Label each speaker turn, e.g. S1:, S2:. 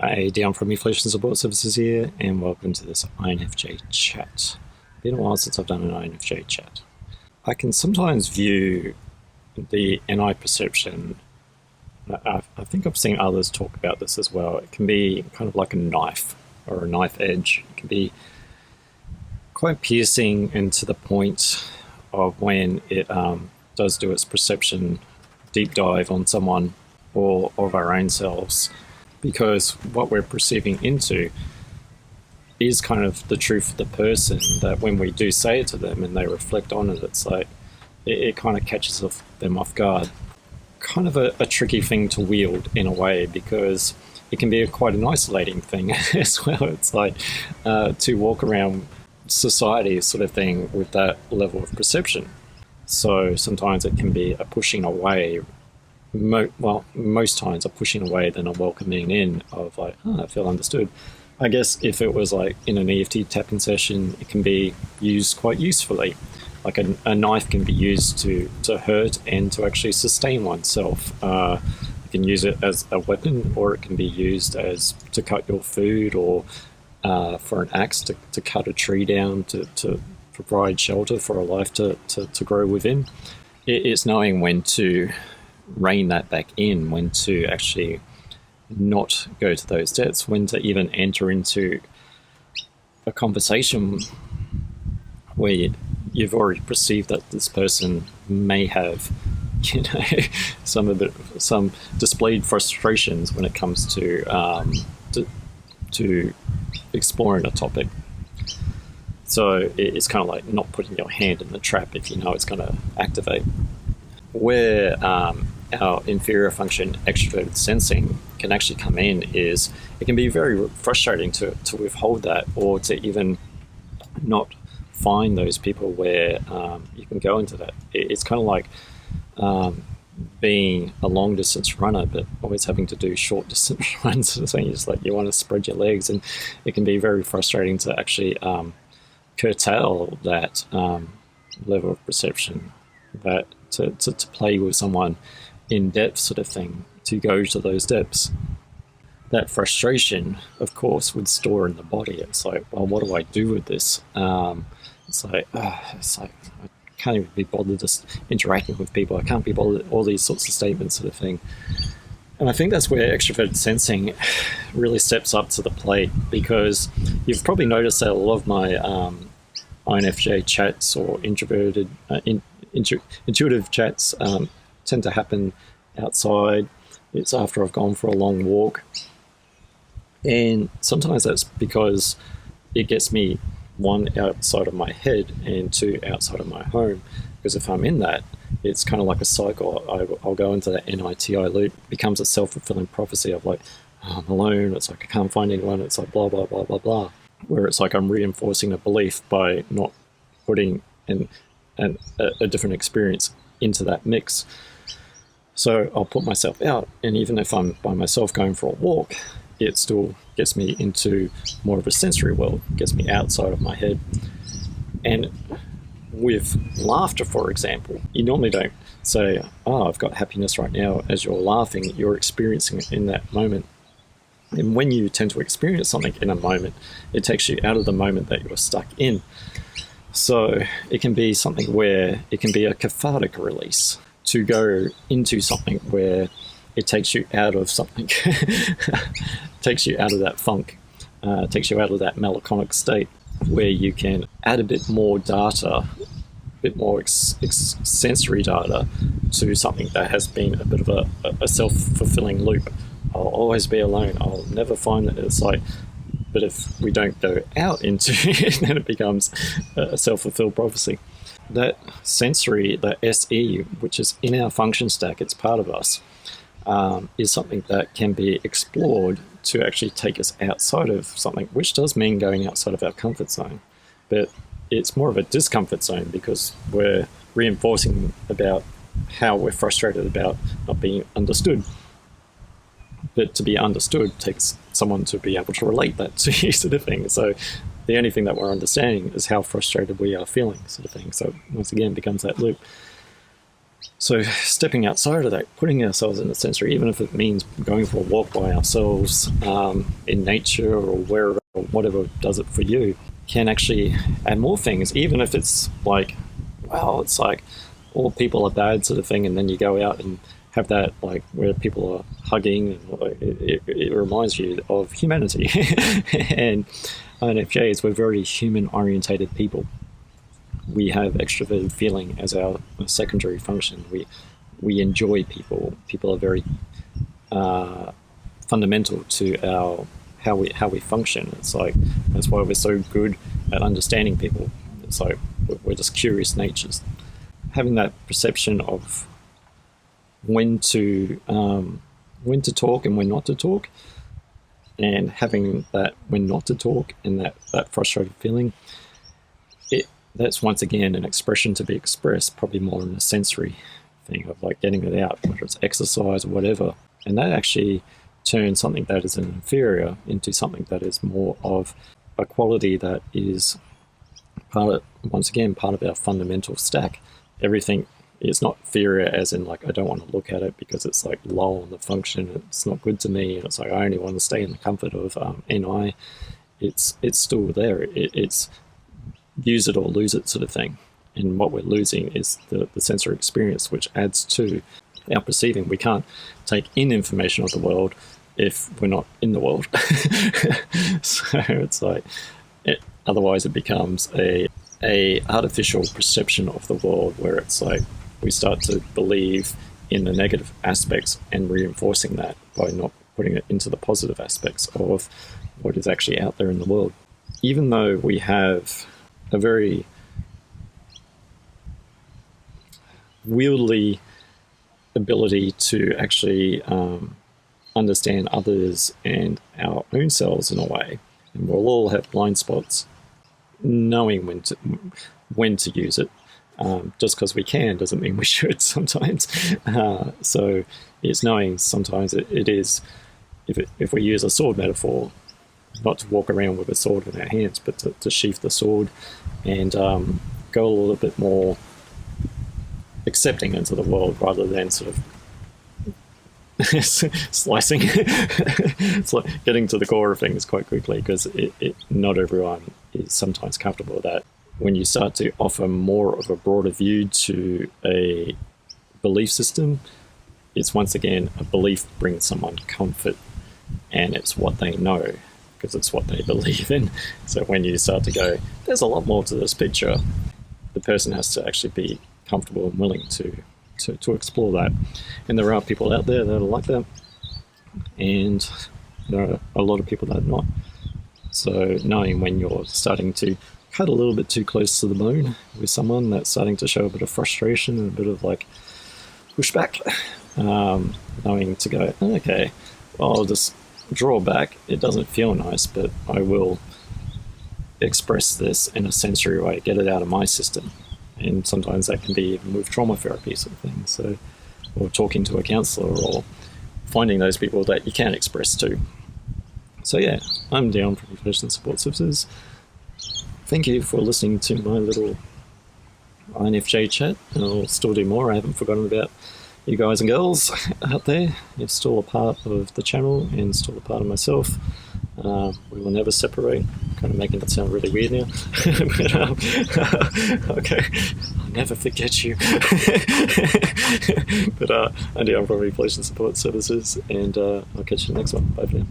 S1: Hey, Down from Inflation Support Services here, and welcome to this INFJ chat. Been a while since I've done an INFJ chat. I can sometimes view the NI perception. I think I've seen others talk about this as well. It can be kind of like a knife or a knife edge. It can be quite piercing, and to the point of when it does do its perception deep dive on someone or of our own selves, because what we're perceiving into is kind of the truth of the person, that when we do say it to them and they reflect on it, it's like it kind of catches them off guard. Kind of a tricky thing to wield in a way, because it can be quite an isolating thing as well. It's like to walk around society sort of thing with that level of perception. So sometimes it can be a pushing away. Most times a pushing away than a welcoming in of like, I feel understood. I guess if it was like in an EFT tapping session, it can be used quite usefully. Like a knife can be used to hurt and to actually sustain oneself. You can use it as a weapon, or it can be used as to cut your food, or for an axe to cut a tree down to provide shelter for a life to grow within. It's knowing when to rein that back in, when to actually not go to those depths, when to even enter into a conversation where you've already perceived that this person may have, some displayed frustrations when it comes to exploring a topic. So it's kind of like not putting your hand in the trap if you know it's going to activate. Where our inferior function extroverted sensing can actually come in is it can be very frustrating to withhold that, or to even not find those people where you can go into that. It's kind of like being a long distance runner but always having to do short distance runs. So you just like, you want to spread your legs, and it can be very frustrating to actually curtail that level of perception, that to play with someone in depth sort of thing, to go to those depths. That frustration, of course, would store in the body. It's like, well, what do I do with this? It's like I can't even be bothered just interacting with people. I can't be bothered, all these sorts of statements sort of thing. And I think that's where extroverted sensing really steps up to the plate, because you've probably noticed that a lot of my INFJ chats or intuitive chats tend to happen outside. It's after I've gone for a long walk, and sometimes that's because it gets me, one, outside of my head, and two, outside of my home. Because if I'm in that, it's kind of like a cycle. I'll go into that NITI loop. It becomes a self-fulfilling prophecy of like, I'm alone. It's like I can't find anyone. It's like blah blah blah blah blah. Where it's like I'm reinforcing a belief by not putting a different experience into that mix. So I'll put myself out, and even if I'm by myself going for a walk, it still gets me into more of a sensory world, gets me outside of my head. And with laughter, for example, you normally don't say, oh, I've got happiness right now. As you're laughing, you're experiencing it in that moment. And when you tend to experience something in a moment, it takes you out of the moment that you're stuck in. So it can be something where it can be a cathartic release, to go into something where it takes you out of something, takes you out of that funk, takes you out of that melancholic state, where you can add a bit more data, a bit more sensory data to something that has been a bit of a self-fulfilling loop. I'll always be alone. I'll never find that. It's like, but if we don't go out into it, then it becomes a self-fulfilled prophecy. That sensory, that SE, which is in our function stack, it's part of us, is something that can be explored to actually take us outside of something, which does mean going outside of our comfort zone. But it's more of a discomfort zone, because we're reinforcing about how we're frustrated about not being understood. But to be understood takes someone to be able to relate that to you, sort of thing. So the only thing that we're understanding is how frustrated we are feeling, sort of thing. So once again, it becomes that loop. So stepping outside of that, putting ourselves in a sensory, even if it means going for a walk by ourselves in nature or wherever, or whatever does it for you, can actually add more things. Even if it's like, wow, it's like all people are bad sort of thing, and then you go out and have that like where people are hugging, and it reminds you of humanity. And INFJs, we're very human orientated people. We have extroverted feeling as our secondary function. We enjoy people. People are very fundamental to our how we function. It's like that's why we're so good at understanding people. It's like we're just curious natures. Having that perception of when to talk and when not to talk, and having that when not to talk and that frustrated feeling, that's once again an expression to be expressed, probably more in a sensory thing of like getting it out, whether it's exercise or whatever. And that actually turns something that is an inferior into something that is more of a quality that is once again part of our fundamental stack. Everything is not inferior as in like I don't want to look at it because it's like low on the function, it's not good to me, and it's like I only want to stay in the comfort of NI. It's still there. It's use it or lose it sort of thing. And what we're losing is the sensory experience, which adds to our perceiving. We can't take in information of the world if we're not in the world. So it's like, otherwise it becomes a artificial perception of the world where it's like we start to believe in the negative aspects and reinforcing that by not putting it into the positive aspects of what is actually out there in the world. Even though we have a very wieldly ability to actually understand others and our own selves in a way, and we'll all have blind spots. Knowing when to use it, just because we can doesn't mean we should sometimes. So it's knowing sometimes it is, if we use a sword metaphor, not to walk around with a sword in our hands, but to sheath the sword and go a little bit more accepting into the world rather than sort of slicing. It's like getting to the core of things quite quickly, because not everyone is sometimes comfortable with that. When you start to offer more of a broader view to a belief system, it's once again a belief brings someone comfort, and it's what they know because it's what they believe in. So when you start to go, there's a lot more to this picture, the person has to actually be comfortable and willing to explore that. And there are people out there that are like that, and there are a lot of people that are not. So knowing when you're starting to cut a little bit too close to the bone with someone that's starting to show a bit of frustration and a bit of like pushback, knowing to go, okay, well, I'll just draw back. It doesn't feel nice, but I will express this in a sensory way, get it out of my system. And sometimes that can be with trauma therapy sort of thing. So, or talking to a counsellor, or finding those people that you can express to. So yeah, I'm down for professional support services. Thank you for listening to my little INFJ chat. I'll still do more. I haven't forgotten about you guys and girls out there. You're still a part of the channel and still a part of myself. We will never separate. I'm kind of making that sound really weird now. But, okay, I'll never forget you. But I'm down for Reflection Support Services, and I'll catch you in the next one. Bye for now.